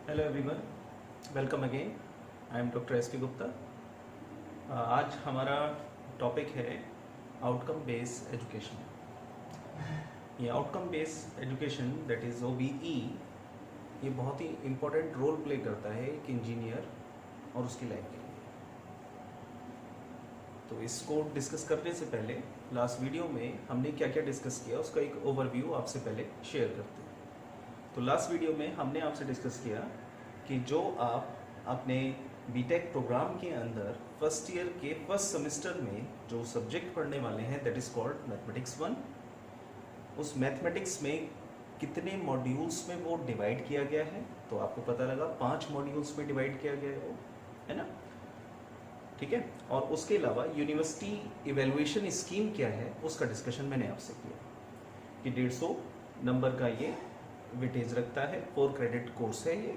Hello everyone, welcome again. I am doctor S P Gupta. आज हमारा topic है outcome based education. ये outcome based education that is OBE, ये बहुत ही important role play करता है एक इंजीनियर और उसकी लाइफ के लिए। तो इसको डिस्कस करने से पहले लास्ट वीडियो में हमने क्या क्या डिस्कस किया उसका एक ओवरव्यू आपसे पहले शेयर करते हैं। तो लास्ट वीडियो में हमने आपसे डिस्कस किया कि जो आप अपने बीटेक प्रोग्राम के अंदर फर्स्ट ईयर के फर्स्ट सेमेस्टर में जो सब्जेक्ट पढ़ने वाले हैं दैट इज़ कॉल्ड मैथमेटिक्स 1, उस मैथमेटिक्स में कितने मॉड्यूल्स में वो डिवाइड किया गया है। तो आपको पता लगा 5 मॉड्यूल्स में डिवाइड किया गया है वो, है ना। ठीक है। और उसके अलावा यूनिवर्सिटी इवेल्युएशन स्कीम क्या है उसका डिस्कशन मैंने आपसे किया कि 150 नंबर का ये वेटेज रखता है, 4 क्रेडिट कोर्स है ये,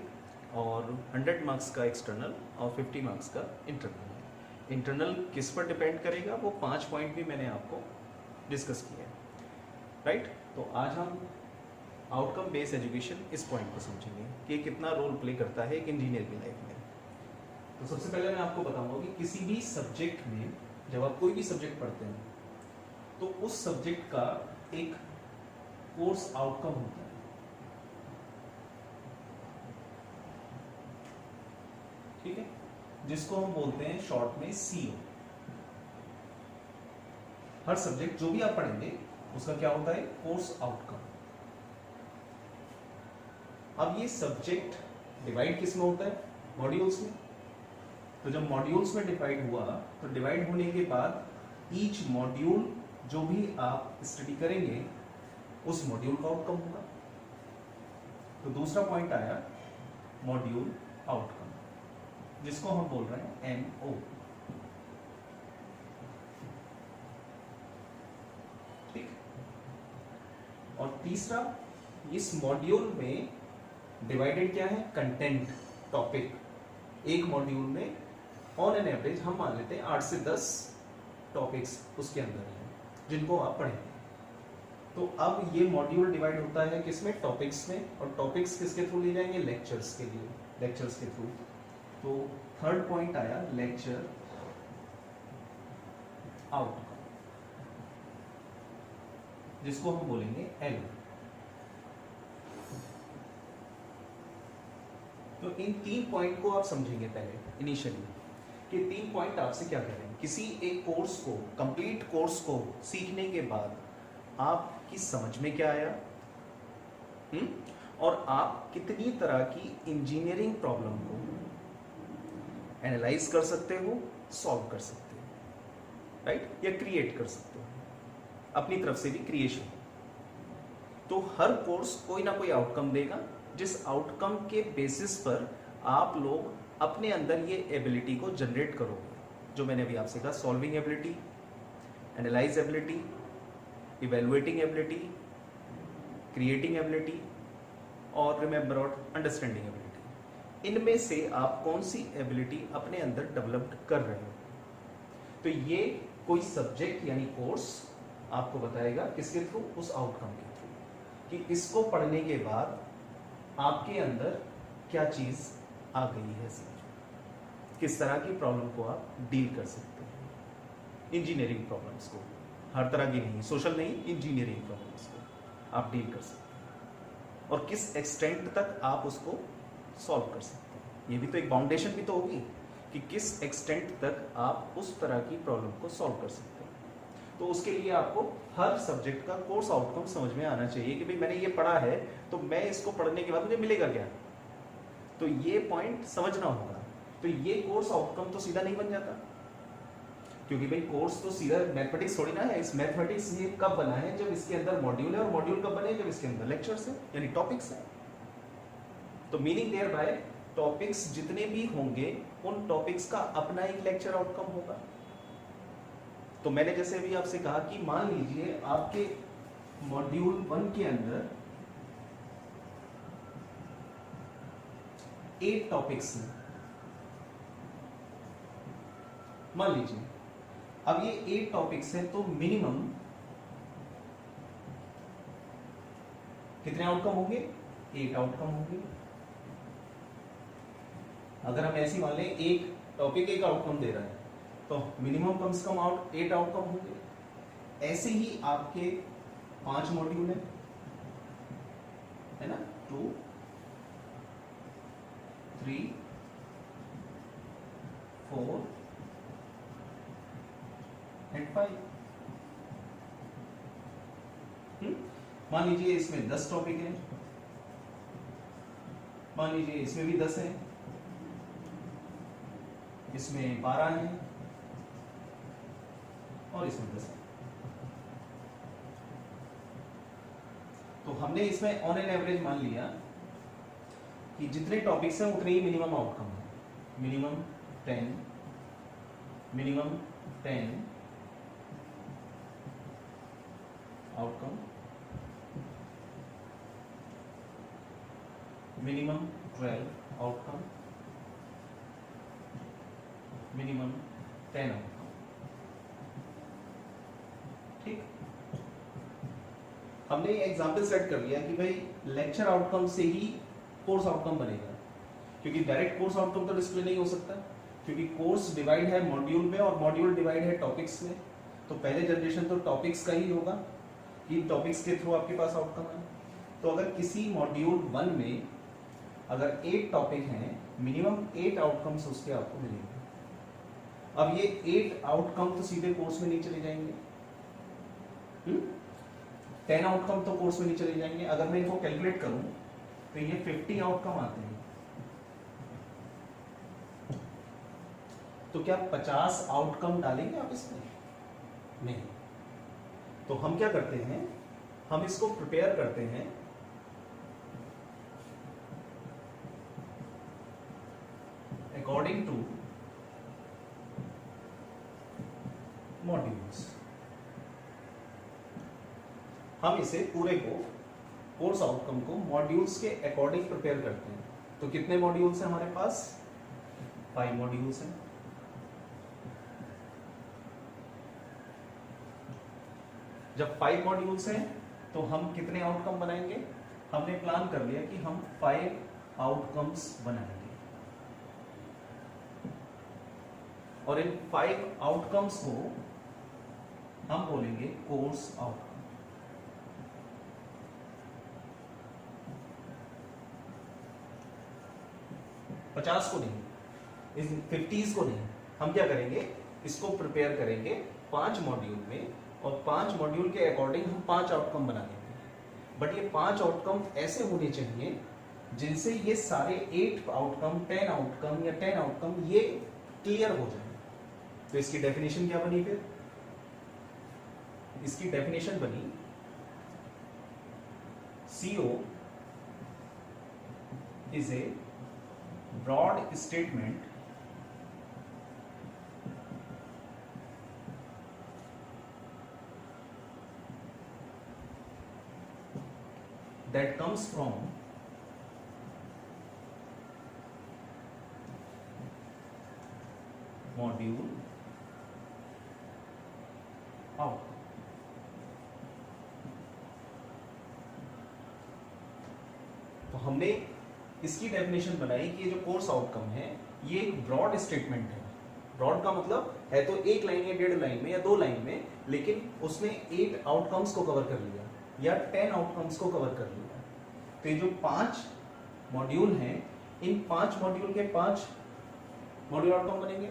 और 100 मार्क्स का एक्सटर्नल और 50 मार्क्स का इंटरनल है। इंटरनल किस पर डिपेंड करेगा वो 5 पॉइंट भी मैंने आपको डिस्कस किया है, राइट। तो आज हम आउटकम बेस्ड एजुकेशन इस पॉइंट को समझेंगे कि कितना रोल प्ले करता है एक इंजीनियर की लाइफ में। तो सबसे पहले मैं आपको बताऊंगा कि किसी भी सब्जेक्ट में जब आप कोई भी सब्जेक्ट पढ़ते हैं तो उस सब्जेक्ट का एक कोर्स आउटकम होता है। ठीक है, जिसको हम बोलते हैं शॉर्ट में CO। हर सब्जेक्ट जो भी आप पढ़ेंगे उसका क्या होता है, कोर्स आउटकम। अब ये सब्जेक्ट डिवाइड किस में होता है, मॉड्यूल्स में। तो जब मॉड्यूल्स में डिवाइड हुआ तो डिवाइड होने के बाद ईच मॉड्यूल जो भी आप स्टडी करेंगे उस मॉड्यूल का आउटकम होगा। तो दूसरा पॉइंट आया मॉड्यूल आउटकम, जिसको हम बोल रहे हैं MO। ठीक। और तीसरा, इस मॉड्यूल में डिवाइडेड क्या है, कंटेंट, टॉपिक। एक मॉड्यूल में ऑन एन एवरेज हम मान लेते हैं 8 से 10 टॉपिक्स उसके अंदर हैं जिनको आप पढ़ेंगे। तो अब ये मॉड्यूल डिवाइड होता है किसमें, टॉपिक्स में। और टॉपिक्स किसके थ्रू लिए जाएंगे, लेक्चर्स के लिए, लेक्चर्स के थ्रू। तो थर्ड पॉइंट आया लेक्चर आउटकम, जिसको हम बोलेंगे L। तो इन 3 पॉइंट को आप समझेंगे पहले इनिशियली कि 3 पॉइंट आपसे क्या कह रहे हैं। किसी एक कोर्स को, कंप्लीट कोर्स को सीखने के बाद आपकी समझ में क्या आया, और आप कितनी तरह की इंजीनियरिंग प्रॉब्लम को एनालाइज कर सकते हो, सॉल्व कर सकते हो, राइट, या क्रिएट कर सकते हो, अपनी तरफ से भी क्रिएशन। तो हर कोर्स कोई ना कोई आउटकम देगा, जिस आउटकम के बेसिस पर आप लोग अपने अंदर ये एबिलिटी को जनरेट करोगे, जो मैंने अभी आपसे कहा, solving ability, analyse ability, evaluating ability, creating ability और रिमेंबर और अंडरस्टैंडिंग एबिलिटी। इनमें से आप कौन सी एबिलिटी अपने अंदर डेवलप कर रहे हो। तो ये कोई सब्जेक्ट यानी कोर्स आपको बताएगा किसके थ्रू, उस आउटकम के थ्रू, कि इसको पढ़ने के बाद आपके अंदर क्या चीज आ गई है, समझ, किस तरह की प्रॉब्लम को आप डील कर सकते हैं। इंजीनियरिंग प्रॉब्लम्स को, हर तरह की नहीं, सोशल नहीं, इंजीनियरिंग प्रॉब्लम्स को आप डील कर सकते हैं, और किस एक्सटेंट तक आप उसको सॉल्व कर सकते हैं। ये भी तो एक बाउंडेशन भी तो होगी कि किस एक्सटेंट तक आप उस तरह की प्रॉब्लम को सॉल्व कर सकते हैं। तो उसके लिए आपको हर सब्जेक्ट का कोर्स आउटकम समझ में आना चाहिए कि भाई मैंने ये पढ़ा है तो मैं इसको पढ़ने के बाद मुझे मिलेगा क्या। तो ये पॉइंट समझना होगा। तो ये कोर्स आउटकम तो सीधा नहीं बन जाता, क्योंकि भाई कोर्स तो सीधा मैथमेटिक्स थोड़ी ना है। इस मैथमेटिक्स ये कब बना है, जब इसके अंदर मॉड्यूल है, और मॉड्यूल कब बने, जब इसके अंदर लेक्चर्स है यानी टॉपिक्स है। तो मीनिंग देयर बाय टॉपिक्स जितने भी होंगे उन टॉपिक्स का अपना एक लेक्चर आउटकम होगा। तो मैंने जैसे अभी आपसे कहा कि मान लीजिए आपके मॉड्यूल 1 के अंदर 8 टॉपिक्स हैं, मान लीजिए। अब ये 8 टॉपिक्स हैं तो मिनिमम कितने आउटकम होंगे, 8 आउटकम होंगे। अगर हम ऐसी मान लें एक टॉपिक एक आउटकम दे रहा है तो मिनिमम कम से कम 8 आउटकम होंगे। ऐसे ही आपके 5 मॉड्यूल है ना, 2 3 4 एंड 5। मान लीजिए इसमें 10 टॉपिक हैं, मान लीजिए इसमें भी 10 है, इसमें 12 है और इसमें 10 है। तो हमने इसमें ऑन एन एवरेज मान लिया कि जितने टॉपिक्स हैं उतने ही मिनिमम आउटकम है। Minimum 10 outcome, minimum 12 outcome, minimum 10 outcome. ठीक, हमने ये एग्जाम्पल सेट कर लिया कि भाई लेक्चर आउटकम से ही कोर्स आउटकम बनेगा, क्योंकि डायरेक्ट कोर्स आउटकम तो डिस्प्ले नहीं हो सकता, क्योंकि कोर्स डिवाइड है मॉड्यूल में और मॉड्यूल डिवाइड है टॉपिक्स में। तो पहले जनरेशन तो टॉपिक्स का ही होगा कि टॉपिक्स के थ्रू आपके पास आउटकम है। तो अगर किसी मॉड्यूल 1 में अगर 8 टॉपिक हैं, मिनिमम 8 आउटकम्स उसके आपको मिलेंगे। अब ये 8 आउटकम तो सीधे कोर्स में नहीं चले जाएंगे, 10 आउटकम तो कोर्स में नहीं चले जाएंगे। अगर मैं इनको कैलकुलेट करूं तो ये 50 आउटकम आते हैं। तो क्या 50 आउटकम डालेंगे आप इसमें? नहीं। तो हम क्या करते हैं, हम इसको प्रिपेयर करते हैं अकॉर्डिंग टू मॉड्यूल्स। हम इसे पूरे को, कोर्स आउटकम को मॉड्यूल्स के अकॉर्डिंग प्रिपेयर करते हैं। तो कितने मॉड्यूल्स हैं हमारे पास? 5 मॉड्यूल्स हैं। जब 5 मॉड्यूल्स हैं तो हम कितने आउटकम बनाएंगे? हमने प्लान कर लिया कि हम 5 आउटकम्स बनाएंगे और इन 5 आउटकम्स को हम बोलेंगे कोर्स आउटकम। पचास को नहीं, इस 50s को नहीं। हम क्या करेंगे, इसको प्रिपेयर करेंगे 5 मॉड्यूल में और 5 मॉड्यूल के अकॉर्डिंग हम 5 आउटकम बना देंगे। बट ये 5 आउटकम ऐसे होने चाहिए जिनसे ये सारे 8 आउटकम, 10 आउटकम या 10 आउटकम ये क्लियर हो जाए। तो इसकी डेफिनेशन क्या बनी फिर? इसकी डेफिनेशन बनी CO is a broad statement that comes from module out। तो हमने इसकी डेफिनेशन बनाई कि ये जो कोर्स आउटकम है ये एक ब्रॉड स्टेटमेंट है। ब्रॉड का मतलब है तो एक लाइन या 1.5 लाइन में या 2 लाइन में, लेकिन उसने 8 आउटकम्स को कवर कर लिया या 10 आउटकम्स को कवर कर लिया। तो ये जो 5 मॉड्यूल हैं, इन 5 मॉड्यूल के 5 मॉड्यूल आउटकम बनेंगे,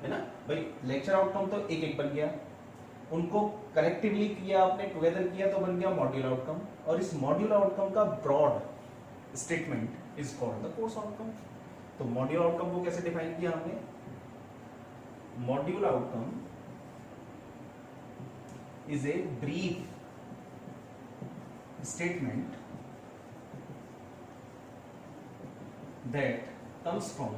है ना भाई। लेक्चर आउटकम तो एक एक बन गया, उनको कलेक्टिवली किया आपने, टुगेदर किया तो बन गया मॉड्यूल आउटकम। और इस मॉड्यूल आउटकम का broad statement is called the course outcome. तो मॉड्यूल आउटकम को कैसे डिफाइन किया हमने? Module outcome is a brief statement that comes from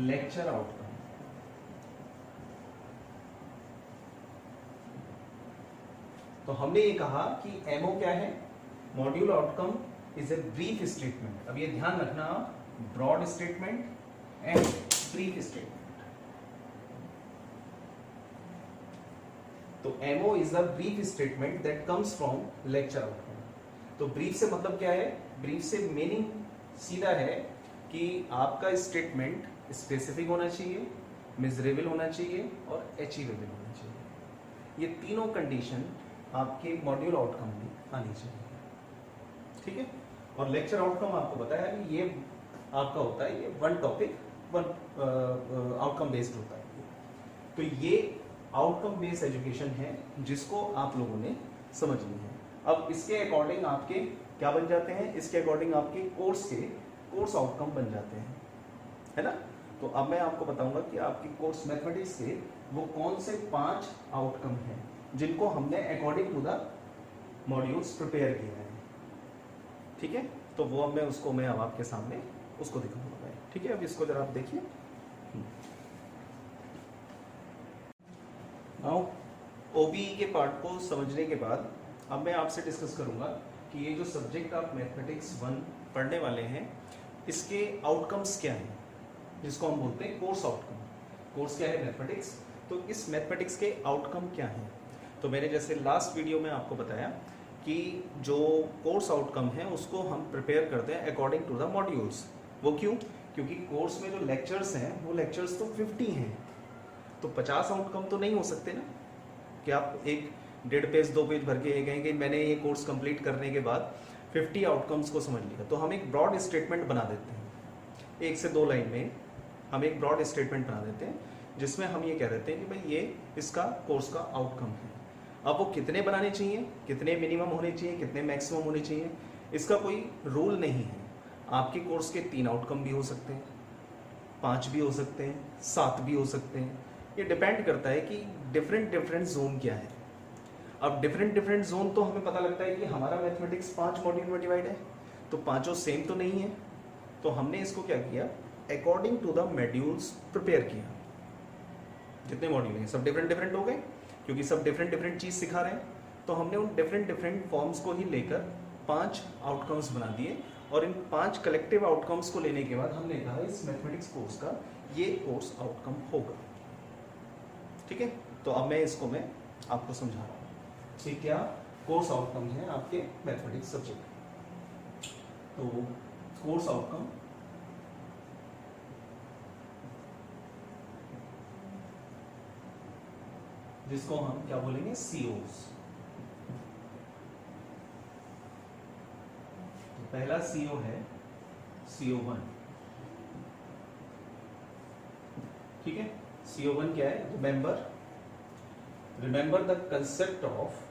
lecture outcome। तो हमने ये कहा कि MO क्या है? Module outcome is a brief statement. अब ये ध्यान रखना, broad statement and brief statement. तो MO is a brief statement that comes from lecture outcome। तो ब्रीफ से मतलब क्या है? ब्रीफ से मीनिंग सीधा है कि आपका स्टेटमेंट स्पेसिफिक होना चाहिए, मेजरेबल होना चाहिए और अचीवेबल होना चाहिए। ये तीनों कंडीशन आपके मॉड्यूल आउटकम में आनी चाहिए, ठीक है। और लेक्चर आउटकम आपको बताया ये आपका होता है, ये one topic one outcome based होता है। तो ये आउटकम बेस्ड एजुकेशन है जिसको आप लोगों ने समझनी है। अब इसके अकॉर्डिंग आपके क्या बन जाते हैं? इसके अकॉर्डिंग आपके कोर्स आउटकम बन जाते हैं, है ना। तो अब मैं आपको बताऊंगा कि आपके कोर्स मैथमेटिक्स के वो कौन से 5 आउटकम हैं जिनको हमने according to the modules prepare किया है, ठीक है। तो वो अब मैं अब आपके सामने उसको दिखाऊंगा, ठीक है। अब इसको जरा आप देखिए। नाउ ओबीई के पार्ट को समझने के बाद अब मैं आपसे डिस्कस करूंगा कि ये जो सब्जेक्ट आप मैथमेटिक्स 1 पढ़ने वाले हैं इसके आउटकम्स क्या हैं, जिसको हम बोलते हैं कोर्स आउटकम। कोर्स क्या है? मैथमेटिक्स। तो इस मैथमेटिक्स के आउटकम क्या हैं? तो मैंने जैसे लास्ट वीडियो में आपको बताया कि जो कोर्स आउटकम है उसको हम प्रिपेयर करते हैं अकॉर्डिंग टू द मॉड्यूल्स। वो क्यों? क्योंकि कोर्स में जो लेक्चर्स हैं वो लेक्चर्स तो 50 हैं, तो 50 आउटकम तो नहीं हो सकते ना कि आप एक 1.5 पेज 2 पेज भर के ये कहेंगे मैंने ये कोर्स कंप्लीट करने के बाद 50 आउटकम्स को समझ लिया। तो हम एक ब्रॉड स्टेटमेंट बना देते हैं, 1 से 2 लाइन में हम एक ब्रॉड स्टेटमेंट बना देते हैं जिसमें हम ये कह देते हैं कि भाई ये इसका कोर्स का आउटकम है। अब वो कितने बनाने चाहिए, कितने मिनिमम होने चाहिए, कितने मैक्सिमम होने चाहिए, इसका कोई रूल नहीं है। आपके कोर्स के 3 आउटकम भी हो सकते हैं, 5 भी हो सकते हैं, 7 भी हो सकते हैं। ये डिपेंड करता है कि डिफरेंट जोन क्या है। अब डिफरेंट जोन तो हमें पता लगता है कि हमारा मैथमेटिक्स 5 मॉड्यूल में डिवाइड है, तो पांचों सेम तो नहीं है। तो हमने इसको क्या किया, according to the modules prepare किया। जितने मॉड्यूल हैं सब डिफरेंट हो गए क्योंकि सब डिफरेंट चीज सिखा रहे हैं। तो हमने उन डिफरेंट फॉर्म्स को ही लेकर 5 आउटकम्स बना दिए और इन 5 कलेक्टिव आउटकम्स को लेने के बाद हमने कहा इस मैथमेटिक्स कोर्स का ये कोर्स आउटकम होगा, ठीक है। तो अब मैं आपको समझा रहा हूँ कि क्या कोर्स आउटकम है आपके मैथमेटिक्स सब्जेक्ट। तो कोर्स आउटकम जिसको हम क्या बोलेंगे, COs। तो पहला CO है CO1, ठीक है। CO1 क्या है? Remember the concept of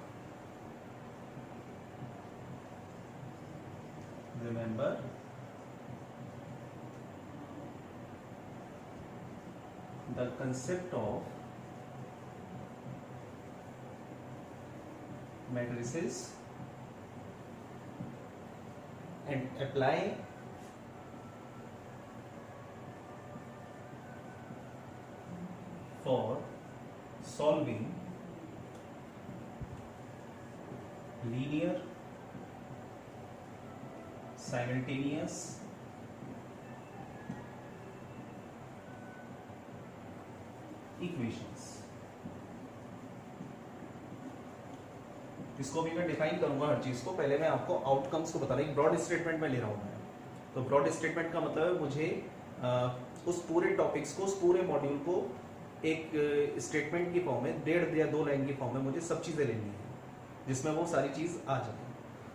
matrices and apply for solving linear simultaneous equations। इसको भी मैं डिफाइन करूंगा हर चीज को, पहले मैं आपको आउटकम्स को बता रहा हूं। ब्रॉड स्टेटमेंट में ले रहा हूं मैं। तो ब्रॉड स्टेटमेंट का मतलब है मुझे उस पूरे टॉपिक्स को, उस पूरे मॉड्यूल को एक स्टेटमेंट की फॉर्म में 1.5 या 2 लाइन की फॉर्म में मुझे सब चीजें लेनी है जिसमें वो सारी चीज आ जाए।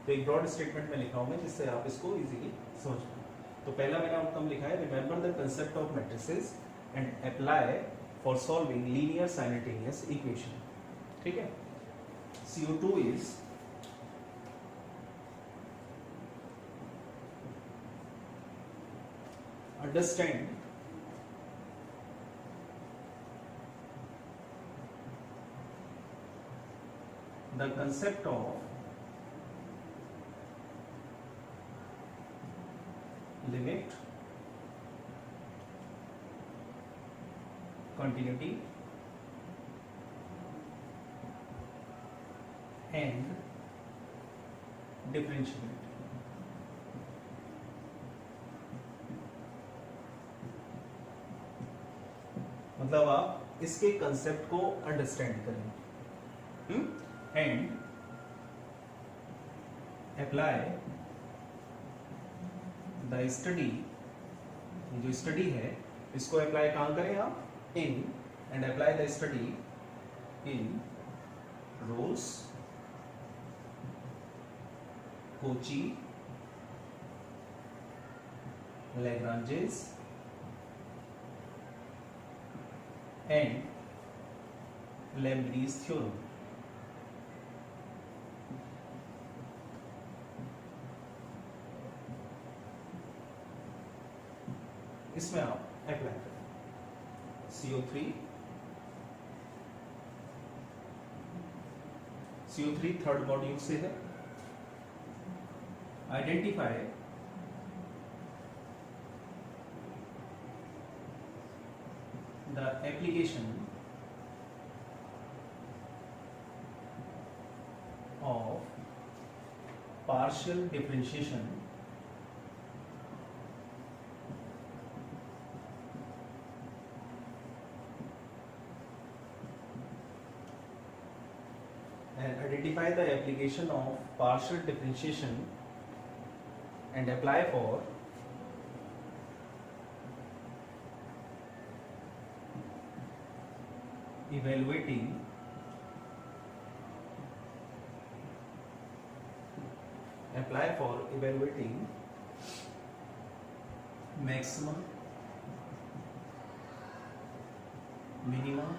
तो एक ब्रॉड स्टेटमेंट में लिखा हूं मैं जिससे आप इसको इजीली समझ पाए। तो पहला मैंने आउटकम लिखा है remember the concept of matrices and apply for solving linear simultaneous equation, ठीक है। CO2 is understand the concept of limit, continuity and differentiability। मतलब आप इसके कंसेप्ट को अंडरस्टैंड करें एंड अप्लाई द स्टडी, जो स्टडी है इसको अप्लाई कहाँ करें आप, in, and apply the study in Rolle's, Cauchy, Lagrange's and Leibniz theorem. इसमें आप अप्लाई करें CO3 थर्ड मॉड्यूल से है। Identify the application of partial differentiation and identify the application of partial differentiation and apply for evaluating maximum, minimum,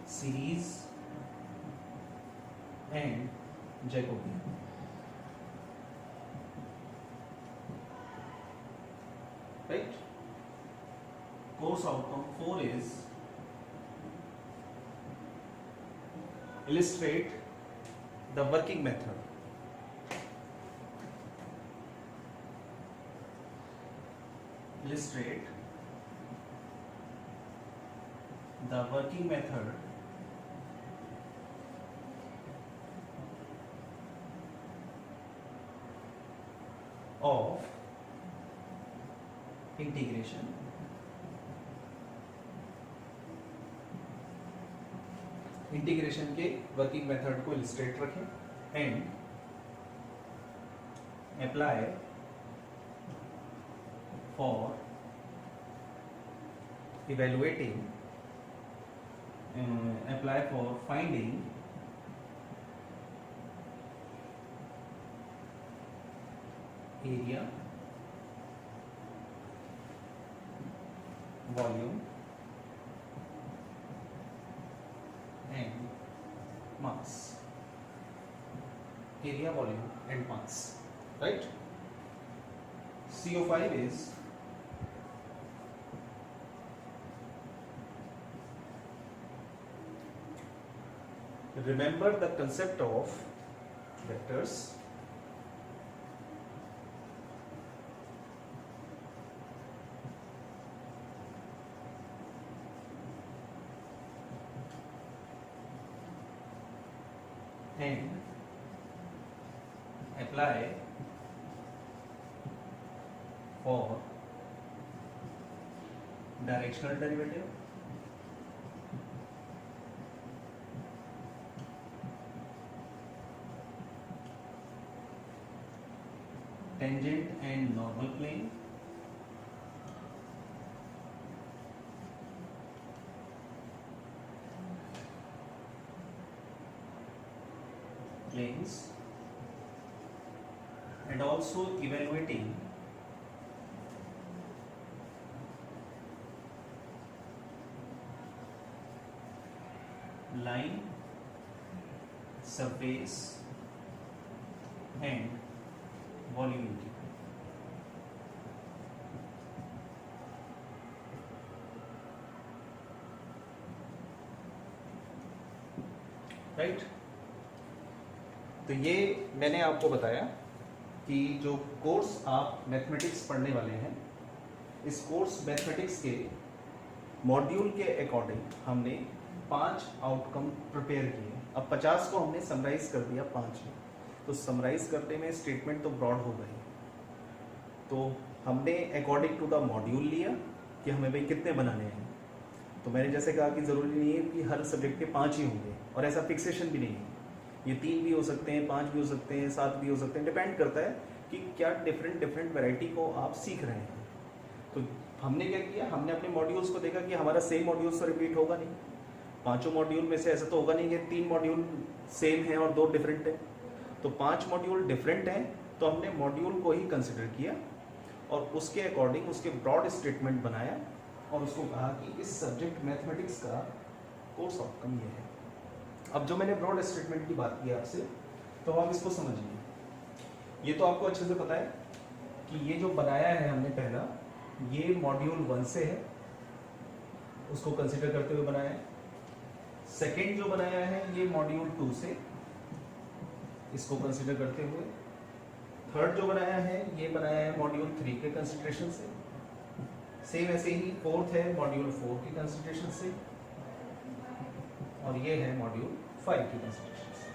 series and Jacobian. Right? Course outcome 4 is illustrate the working method. Illustrate the working method of integration integration के working method को illustrate रखें and apply for evaluating apply for finding area, volume and mass, area, volume and mass, right? CO5 is remember the concept of vectors, and apply for directional derivative, tangent and normal plane, planes, and also evaluating line, surface and volume integral. Right तो ये मैंने आपको बताया कि जो course आप mathematics पढ़ने वाले हैं, इस कोर्स मैथमेटिक्स के मॉड्यूल के अकॉर्डिंग हमने 5 आउटकम प्रिपेयर किए। अब 50 को हमने समराइज कर दिया 5 में, तो समराइज करने में स्टेटमेंट तो ब्रॉड हो गई, तो हमने अकॉर्डिंग टू द मॉड्यूल लिया कि हमें भाई कितने बनाने हैं। तो मैंने जैसे कहा कि ज़रूरी नहीं है कि हर सब्जेक्ट के 5 ही होंगे और ऐसा फिक्सेशन भी नहीं है। ये 3 भी हो सकते हैं, 5 भी हो सकते हैं, 7 भी हो सकते हैं, डिपेंड करता है कि क्या डिफरेंट वैरायटी को आप सीख रहे हैं। तो हमने क्या किया, हमने अपने मॉड्यूल्स को देखा कि हमारा सेम मॉड्यूल्स तो रिपीट होगा नहीं, पांचों मॉड्यूल में से ऐसा तो होगा नहीं कि 3 मॉड्यूल सेम हैं और 2 डिफरेंट हैं। तो 5 मॉड्यूल डिफरेंट हैं, तो हमने मॉड्यूल को ही कंसिडर किया और उसके अकॉर्डिंग उसके ब्रॉड स्टेटमेंट बनाया और उसको कहा कि इस सब्जेक्ट मैथमेटिक्स का कोर्स आउटकम ये है। अब जो मैंने ब्रॉड स्टेटमेंट की बात की आपसे, तो आप इसको समझिए। ये तो आपको अच्छे से पता है कि ये जो बनाया है हमने पहला, ये मॉड्यूल 1 से है, उसको कंसिडर करते हुए बनाया है। सेकेंड जो बनाया है ये मॉड्यूल 2 से, इसको कंसिडर करते हुए। थर्ड जो बनाया है ये बनाया है मॉड्यूल 3 के कंसिडरेशन से। सेम ऐसे ही फोर्थ है मॉड्यूल 4 की कंसिडरेशन से, और ये है मॉड्यूल 5 की कंसिडरेशन से,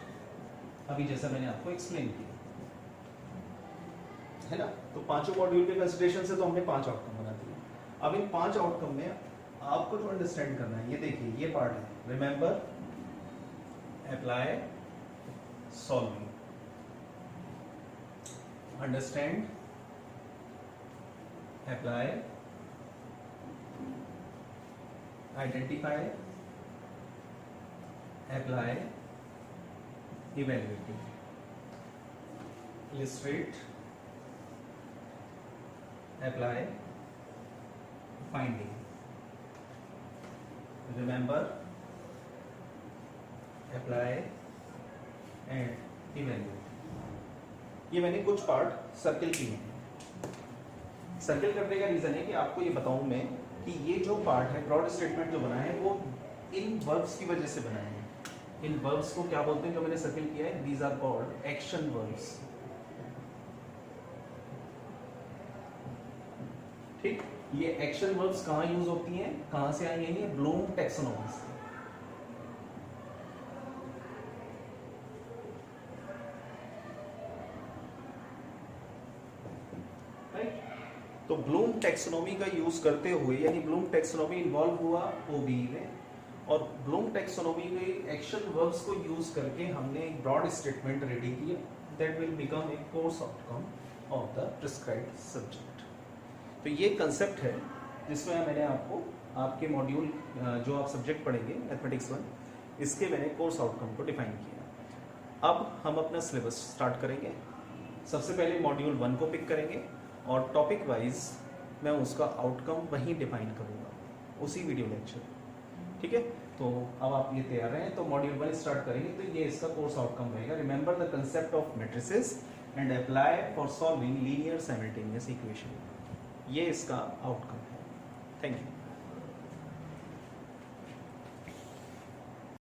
अभी जैसा मैंने आपको एक्सप्लेन किया है ना। तो पांचों मॉड्यूल के कंसिडरेशन से तो हमने 5 आउटकम बना दिए। अब इन 5 आउटकम में आपको जो अंडरस्टैंड करना है, ये देखिए ये पार्ट है, remember, apply, solving, understand, apply, identify, apply, evaluating, illustrate, apply, finding, remember, apply and evaluate. ये मैंने कुछ पार्ट सर्किल किए हैं। सर्किल करने का रीजन है कि आपको ये बताऊं मैं कि ये जो पार्ट है, ब्रॉड स्टेटमेंट जो बना है, वो इन वर्ब्स की वजह से बना है। इन वर्ब्स को क्या बोलते हैं जो मैंने सर्किल किया है? These are called action verbs. ठीक, ये एक्शन वर्ब्स कहां यूज होती हैं, कहां से आई है? ब्लूम टैक्सोनॉमी से। तो ब्लूम टैक्सोनॉमी का यूज करते हुए, यानी ब्लूम टैक्सोनॉमी इन्वॉल्व हुआ ओबीई में, और ब्लूम टैक्सोनॉमी के एक्शन वर्ब्स को यूज करके हमने एक ब्रॉड स्टेटमेंट रेडी किया that will become a course outcome of the prescribed subject. तो ये कंसेप्ट है जिसमें मैंने आपको आपके मॉड्यूल जो आप सब्जेक्ट पढ़ेंगे मैथमेटिक्स 1, इसके मैंने कोर्स आउटकम को डिफाइन किया। अब हम अपना सिलेबस स्टार्ट करेंगे। सबसे पहले मॉड्यूल 1 को पिक करेंगे और टॉपिक वाइज मैं उसका आउटकम वहीं डिफाइन करूंगा उसी वीडियो लेक्चर। ठीक है, तो अब आप ये तैयार हैं तो मॉड्यूल 1 स्टार्ट करेंगे। तो ये इसका कोर्स आउटकम रहेगा, remember the concept of matrices and apply for solving linear simultaneous equation. ये इसका आउटकम है। Thank you.